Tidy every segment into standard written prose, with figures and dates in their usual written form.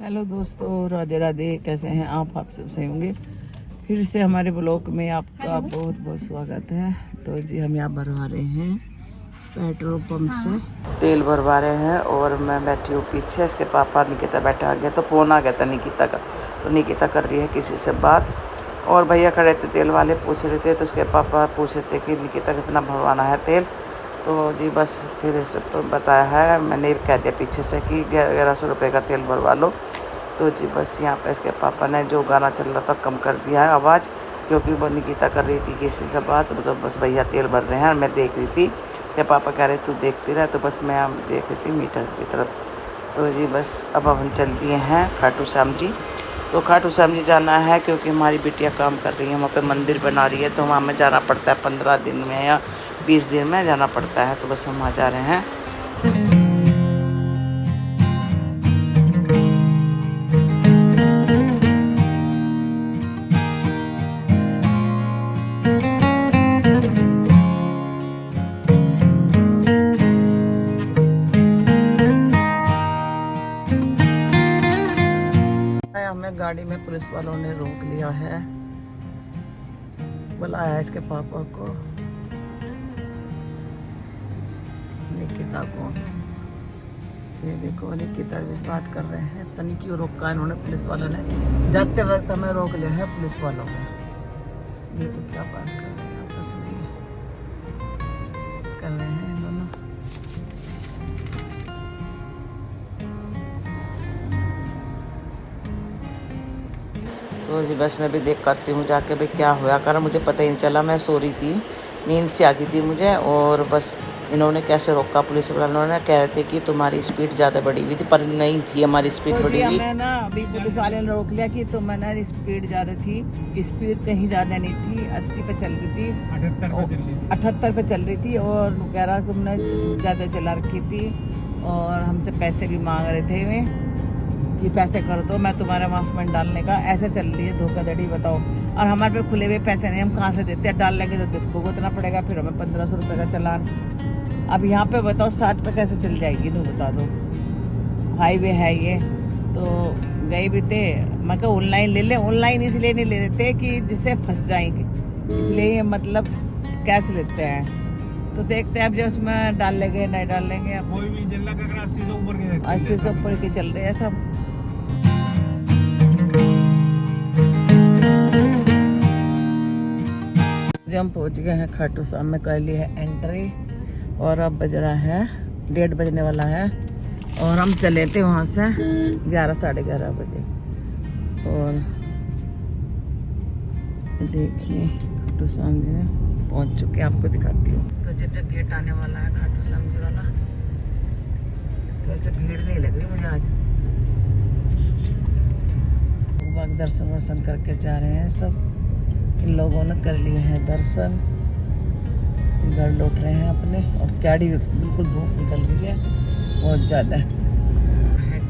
Hello दोस्तों, राधे राधे। कैसे हैं आप सब सही होंगे। फिर से हमारे ब्लॉग में आपका बहुत बहुत स्वागत है। तो जी हम यहाँ भरवा रहे हैं पेट्रोल पंप से तेल भरवा रहे हैं और मैं बैठी हूँ पीछे। इसके पापा निकिता बैठा आ गया तो फ़ोन आ गया था निकिता का, तो निकिता कर रही है किसी से बात और भैया खड़े थे तेल वाले पूछ रहे थे। तो उसके पापा पूछ रहे थे कि निकिता कितना भरवाना है तेल। तो जी बस फिर सब बताया है, मैंने कह दिया पीछे से कि 1100 रुपये का तेल भरवा लो। तो जी बस यहाँ पे इसके पापा ने जो गाना चल रहा था कम कर दिया है आवाज़, क्योंकि वो निकिता कर रही थी किसी से बात। तो बस भैया तेल भर रहे हैं, मैं देख रही थी। इसके पापा कह रहे तू देखती रह, तो बस मैं देख रही थी मीटर की तरफ। तो जी बस अब हम चल दिए हैं खाटू श्याम जी। तो खाटू श्याम जी जाना है क्योंकि हमारी बिटिया काम कर रही है, वहाँ पे मंदिर बना रही है। तो वहाँ हमें जाना पड़ता है 15 दिन में या 20 दिन में जाना पड़ता है। तो बस हम वहाँ जा रहे हैं। हमें गाड़ी में पुलिस वालों ने रोक लिया है, बुलाया इसके पापा को, निकिता को। ये देखो निकिता भी बात कर रहे हैं, पता नहीं क्यों रोका इन्होंने पुलिस वालों ने। जाते वक्त हमें रोक लिया है पुलिस वालों ने। देखो क्या बात कर रहे हैं, आपस में कर रहे हैं दोनों। तो जी बस मैं भी देख करती हूँ जाके भी क्या हुआ, कारण मुझे पता ही नहीं चला, मैं सो रही थी, नींद से आ गई थी मुझे। और बस इन्होंने कैसे रोका पुलिस वालों ने, कह रहे थे कि तुम्हारी स्पीड ज़्यादा बढ़ी हुई थी, पर नहीं थी हमारी स्पीड तो बढ़ी हुई। ना अभी पुलिस वाले ने रोक लिया कि तो मैंने स्पीड ज़्यादा थी, स्पीड कहीं ज़्यादा नहीं थी, 80 पे चल रही थी, 78 पे चल रही थी। और 11 तुमने ज़्यादा चला रखी थी और हमसे पैसे भी मांग रहे थे वे कि पैसे कर दो, मैं तुम्हारे मास्कमेंट डालने का। ऐसे चल रही है धोखाधड़ी, बताओ। और हमारे पे खुले हुए पैसे नहीं, हम कहाँ से देते हैं। डाल लेंगे तो भुगतना पड़ेगा, फिर हमें 1500 रुपये का चालान। अब यहाँ पे बताओ 60 पे कैसे चल जाएगी, नहीं बता दो। हाईवे है ये। तो गए भी थे, मैं कहा ऑनलाइन ले ले। ऑनलाइन इसलिए नहीं ले लेते कि जिससे फंस जाएंगे, इसलिए ये मतलब कैश लेते हैं। तो देखते हैं अब जो उसमें डाल लेंगे नहीं डाल लेंगे। अब कोई भी 80 से ऊपर के चल रहे हैं सब। हम पहुंच गए हैं खाटू श्याम में, कर ली है एंट्री और अब बज रहा है 1:30 बजने वाला है। और हम चले थे वहाँ से 11 साढ़े 11 बजे। और देखिए खाटू श्याम जी में पहुँच चुके हैं, आपको दिखाती हूँ। तो जब गेट आने वाला है खाटू श्याम जी वाला, वैसे भीड़ नहीं लग रही मुझे आज। लोग दर्शन वर्शन करके जा रहे हैं सब। इन लोगों ने कर लिए हैं दर्शन, घर लौट रहे हैं अपने। और गाड़ी बिल्कुल धूप निकल रही है बहुत ज़्यादा है।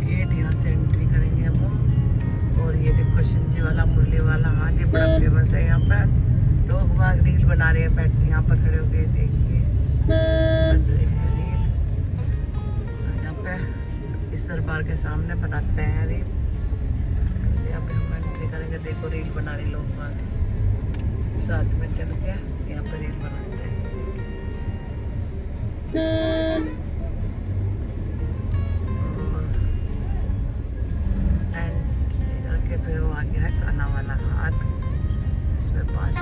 गेट यहाँ से एंट्री करेंगे हम। और ये देखो शिंजी वाला मुरली वाला हाथ, ये बड़ा फेमस है यहाँ पर। लोग बाग रील बना रहे हैं बैठ के यहाँ पर खड़े होके, देखिए बन रहे हैं रील। यहाँ पे इस दरबार के सामने बनाते हैं रील। यहाँ पे हम एंट्री करेंगे, देखो रील बना रहे लोग बाग, साथ में चल के यहाँ पर रील बनाते हैं। एंड फिर वो आ गया है काना वाला हाथ, इसमें 5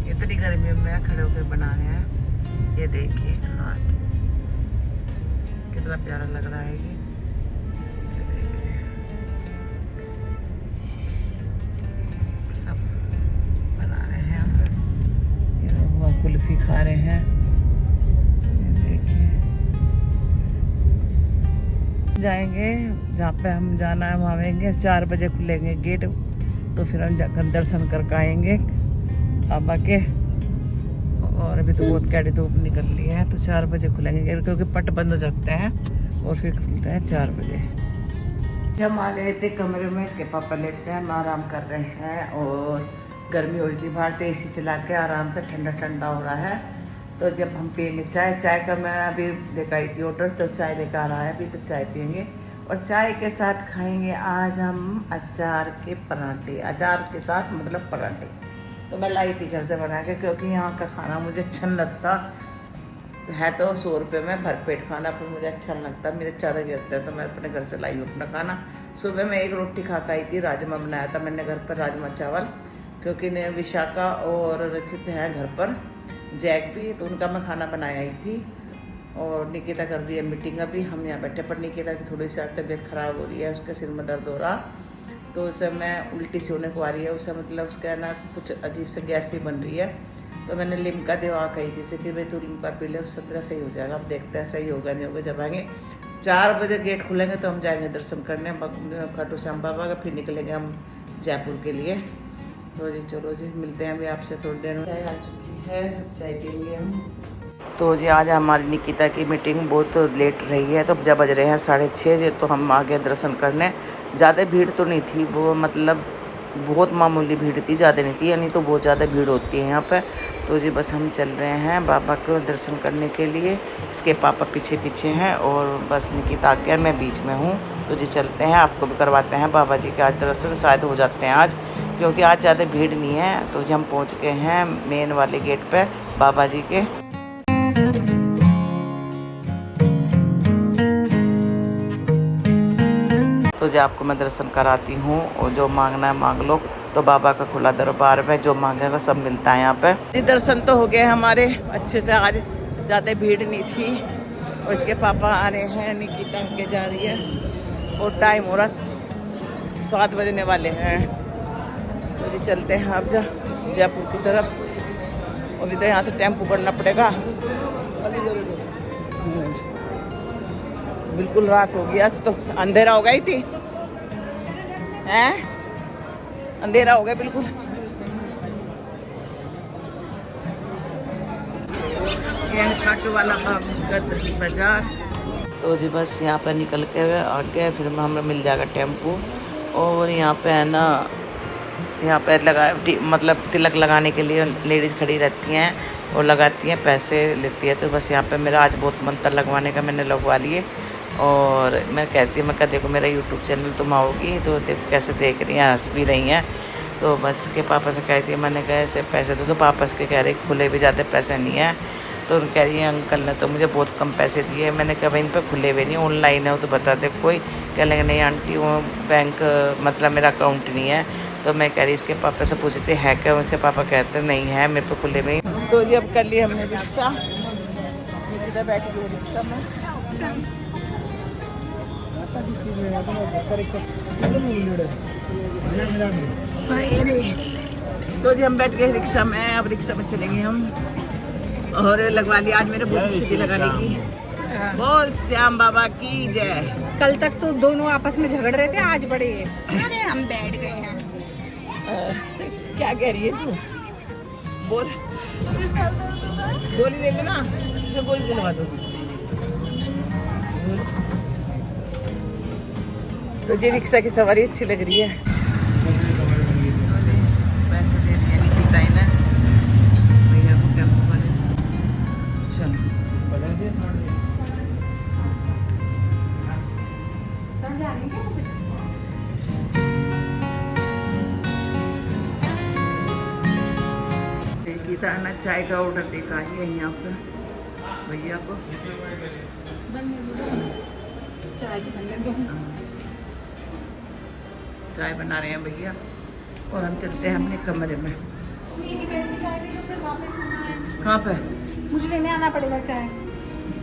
इतनी गर्मी में खड़े होकर बना रहे हैं। ये देखिए हाथ कितना प्यारा लग रहा है ये। कुल्फी खा रहे हैं, देखिए। जाएंगे जहाँ पे हम जाना है वहाँ आएंगे, 4 बजे खुलेंगे गेट। तो फिर हम जाकर दर्शन करके आएंगे बाबा के। और अभी तो बहुत कैडी धूप निकल रही है, तो 4 बजे खुलेंगे गेट, क्योंकि पट बंद हो जाते हैं और फिर खुलता है 4 बजे। हम आ गए थे कमरे में, इसके पापा लेटे हैं, हम आराम कर रहे हैं। और गर्मी हो रही थी बाहर, तो AC चला के आराम से ठंडा ठंडा हो रहा है। तो जब हम पियेंगे चाय, चाय का मैं अभी देखा आई थी ऑर्डर, तो चाय लेकर आया अभी, तो चाय पियेंगे और चाय के साथ खाएंगे आज हम अचार के पराठे, अचार के साथ मतलब पराठे। तो मैं लाई थी घर से बना के, क्योंकि यहाँ का खाना मुझे अच्छा नहीं लगता है। तो 100 रुपये में भरपेट खाना पर मुझे अच्छा नहीं लगता, मेरे ज़्यादा गिरता है, तो मैं अपने घर से लाई हूँ अपना खाना। सुबह में 1 रोटी खा के आई थी, राजमा बनाया था मैंने घर पर, राजमा चावल, क्योंकि विशाखा और रचित हैं घर पर, जैक भी, तो उनका मैं खाना बनाया ही थी। और निकिता कर रही है मीटिंग, अभी हम यहाँ बैठे, पर निकिता की थोड़ी सी तबीयत ख़राब हो रही है, उसके सिर में दर्द हो रहा, तो उसे मैं उल्टी सी होने को आ रही है, उसे मतलब उसका ना कुछ अजीब से गैस सी बन रही है। तो मैंने लिमका दवा कही थी कि भाई तू लिमका पी ले, उससे तरह सही हो जाएगा। अब देखते हैं सही होगा नहीं होगा। जब आएंगे 4 बजे गेट खुलेंगे तो हम जाएंगे दर्शन करने खाटू श्याम बाबा का, फिर निकलेंगे हम जयपुर के लिए। तो जी चलो जी, मिलते हैं अभी आपसे थोड़ी देर में। चाय आ चुकी है, चाय पियेंगे हम। तो जी आज हमारी निकिता की मीटिंग बहुत लेट रही है, तो जब बज रहे हैं 6:30, तो हम आ गए दर्शन करने। ज़्यादा भीड़ तो नहीं थी, वो मतलब बहुत मामूली भीड़ थी, ज़्यादा नहीं थी, यानी तो बहुत ज़्यादा भीड़ होती है यहाँ पे। तो जी बस हम चल रहे हैं बाबा को दर्शन करने के लिए, इसके पापा पीछे पीछे हैं और बस निकिता आके मैं बीच में हूँ। तो जी चलते हैं, आपको भी करवाते हैं बाबा जी के आज दर्शन, शायद हो जाते हैं आज, क्योंकि आज ज़्यादा भीड़ नहीं है। तो जी हम पहुँच गए हैं मेन वाले गेट पर बाबा जी के। तो जी आपको मैं दर्शन कराती हूँ, और जो मांगना है मांग लो। तो बाबा का खुला दरबार में जो मांगेगा सब मिलता है यहाँ पे। दर्शन तो हो गए हमारे अच्छे से, आज ज़्यादा भीड़ नहीं थी। और इसके पापा आ रहे हैं, निकिता के जा रही है और टाइम हो रहा 7 बजने वाले हैं। तो जी चलते हैं अब जयपुर की तरफ। अभी तो यहाँ से टेम्पो करना पड़ेगा, बिल्कुल रात हो गया, आज तो अंधेरा हो गई थी, हैं अंधेरा हो गया बिल्कुल। ये खाटू वाला बाजार। तो जी बस यहाँ पर निकल के आ गए, फिर हमें मिल जाएगा टेम्पो। और यहाँ पे है ना, यहाँ पर मतलब तिलक लगाने के लिए लेडीज़ खड़ी रहती हैं और लगाती हैं, पैसे लेती है। तो बस यहाँ पे मेरा आज बहुत मंत्र लगवाने का मैंने लगवा लिए। और मैं कहती हूँ, मैं कहा देखो मेरा यूट्यूब चैनल तुम आओगी तो देखो कैसे देख रही हैं, हंस भी रही हैं। तो बस के पापा से कहती है, मैंने कहा ऐसे पैसे दो, तो पापा के कह रहे खुले भी ज़्यादा पैसे नहीं हैं। तो कह रही है अंकल ने तो मुझे बहुत कम पैसे दिए। मैंने कहा भाई इन पर खुले हुए नहीं, ऑनलाइन है वो तो बता दे कोई। कह लेंगे नहीं आंटी वो बैंक मतलब मेरा अकाउंट नहीं है। तो मैं कह रही इसके पापा से पूछती है क्या, उसके पापा कहते नहीं है मेरे पे खुले में। तो जी अब कर लिया हमने रिक्शा, इधर बैठ गई रिक्शा में। तो जी हम बैठ गए रिक्शा में, अब रिक्शा में चलेंगे हम। और लगवा लिया आज मेरे बहुत अच्छी लगाने की। बोल श्याम बाबा की जय। कल तक तो दोनों आपस में झगड़ रहे थे, आज बड़े अरे हम बैठ गए हैं। क्या कह रही है तू? बोल, गोली ले लेना, इसे गोली दिलवा दो। तो ये रिक्शा की सवारी अच्छी लग रही है। पैसे दे दिए निकिता ने भैया को टेम्पो वाले। चलो निकिता ने चाय का ऑर्डर देखा है यहाँ पे भैया को। चाय बना रहे हैं भैया और हम चलते हैं अपने कमरे में। कहाँ पे? मुझे लेने आना पड़ेगा चाय।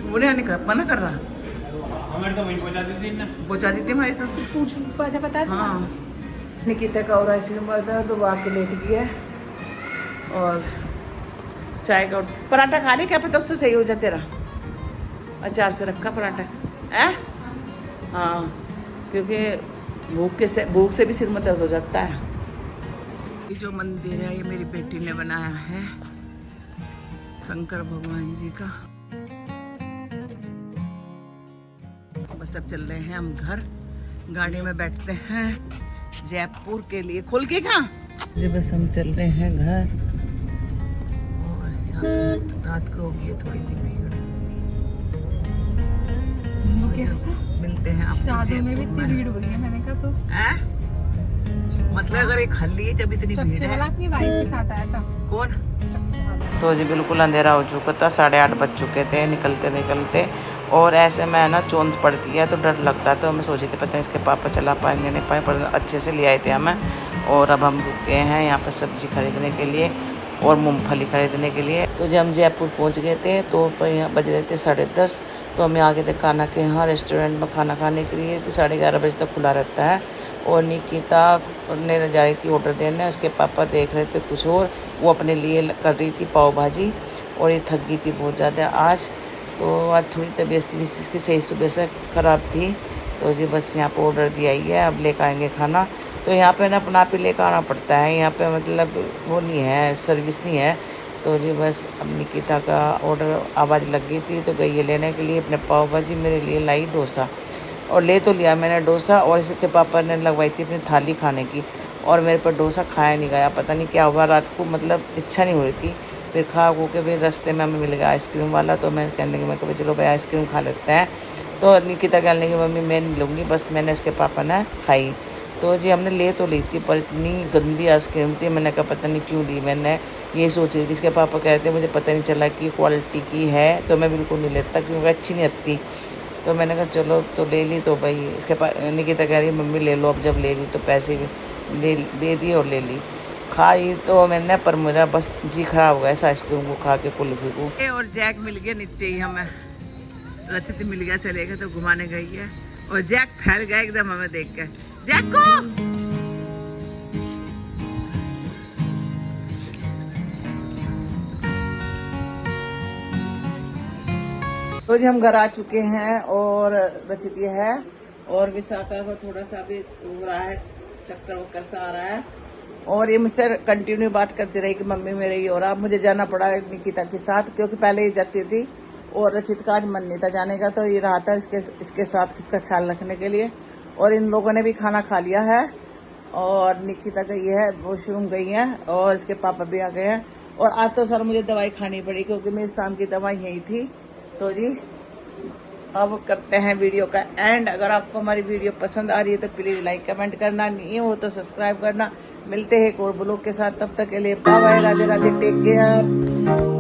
वो नहीं आने का मना कर रहा? हमारे तो वहीं पहुंचा देती ना, पहुँचा देती हमारी तो। पूछ अच्छा पता है? हाँ निकिता का और आइसक्रीम वाला तो वो आके लेट गया है। और चाय का पराठा खा ले, क्या पता उससे सही हो जाए तेरा। अचार से रखा पराठा है। हाँ क्योंकि भूख से भी सिर में दर्द हो जाता है। ये जो मंदिर है ये मेरी बेटी ने बनाया है, शंकर भगवान जी का। बस अब चल रहे हैं हम घर, गाड़ी में बैठते हैं जयपुर के लिए। खोल के कहाँ जी, बस हम चल रहे हैं घर। और यहाँ पे रात को होगी है थोड़ी सी भीड़। मिलते हैं आपको शादियों में भी इतनी भीड़ हो रही है, मैंने कहा तो मतलब अगर एक खाली है जब इतनी भीड़ है। अपनी वाइफ के साथ आया था। कौन? तो जी बिल्कुल अंधेरा हो चुका था, 8:30 बज चुके थे निकलते निकलते। और ऐसे में ना चोंद पड़ती है तो डर लगता है, तो हमें सोचे थे पता है इसके पापा चला पाएंगे नहीं पाए, पर अच्छे से ले आए थे हमें। और अब हम रुके हैं यहाँ पर सब्जी खरीदने के लिए और मूंगफली खरीदने के लिए। तो जब हम जयपुर पहुँच गए थे तो पर यहाँ बज रहे थे 10:30। तो हमें आगे थे कान्हा के यहाँ रेस्टोरेंट में खाना खाने के लिए कि 11:30 बजे तक खुला रहता है। और निकिता ने जा रही थी ऑर्डर देने, उसके पापा देख रहे थे कुछ और, वो अपने लिए कर रही थी पाव भाजी। और ये थक गई थी बहुत ज़्यादा आज, तो आज थोड़ी तबीयत भी इसकी सही सुबह से ख़राब थी। तो जी बस यहाँ पर ऑर्डर दिया ही है, अब लेकर आएंगे खाना। तो यहाँ पे ना अपना आप ही लेकर आना पड़ता है, यहाँ पे मतलब वो नहीं है, सर्विस नहीं है। तो जी बस अब निकिता का ऑर्डर आवाज़ लग गई थी तो गई है लेने के लिए अपने पाव भाजी, मेरे लिए लाई डोसा। और ले तो लिया मैंने डोसा, और इसके पापा ने लगवाई थी अपनी थाली खाने की, और मेरे पर डोसा खाया नहीं गया, पता नहीं क्या हुआ रात को, मतलब इच्छा नहीं हो रही थी। फिर खा हो के फिर रास्ते में हमें मिल गया आइसक्रीम वाला, तो मैं कहने लगी मैं कभी चलो भाई आइसक्रीम खा लेते हैं। तो निकिता कहने लगी मम्मी मैं नहीं लूँगी, बस मैंने इसके पापा ने खाई। तो जी हमने ले तो ली थी, पर इतनी गंदी आइसक्रीम थी, मैंने कहा पता नहीं क्यों ली। मैंने ये सोच रही थी, इसके पापा कहते मुझे पता नहीं चला कि क्वालिटी की है, तो मैं बिल्कुल नहीं लेता क्योंकि अच्छी नहीं लगती। तो मैंने कहा चलो तो ले ली। तो भाई इसके निकिता कह रही मम्मी ले लो, अब जब ले ली तो पैसे भी दे दिए और ले ली। खाई तो मैंने, पर मेरा बस जी खराब हो गया इस आइसक्रीम को खा के कुल्फी को। और जैक मिल गया नीचे ही, हमें रचित मिल गया, चले गए तो घुमाने गई है। और जैक फैल गया एकदम हमें देख के, जैक को तो जी हम घर आ चुके हैं और रचित ये है, और विशाखा को थोड़ा सा भी हो रहा है, चक्कर वक्कर सा आ रहा है। और ये मुझसे कंटिन्यू बात करती रही कि मम्मी मेरे ये हो रहा। अब मुझे जाना पड़ा निकिता के साथ, क्योंकि पहले ही जाती थी और रचित का आज मन नहीं था जाने का, तो ये रहा था इसके साथ इसका ख्याल रखने के लिए। और इन लोगों ने भी खाना खा लिया है, और निकिता गई है वॉशरूम गई है, और इसके पापा भी आ गए हैं। और आज तो सर मुझे दवाई खानी पड़ी क्योंकि मेरी शाम की दवाई यही थी। तो जी अब करते हैं वीडियो का एंड। अगर आपको हमारी वीडियो पसंद आ रही है तो प्लीज लाइक कमेंट करना, नहीं हो तो सब्सक्राइब करना। मिलते हैं एक और ब्लॉग के साथ, तब तक के लिए bye bye, Radhe Radhe, take care.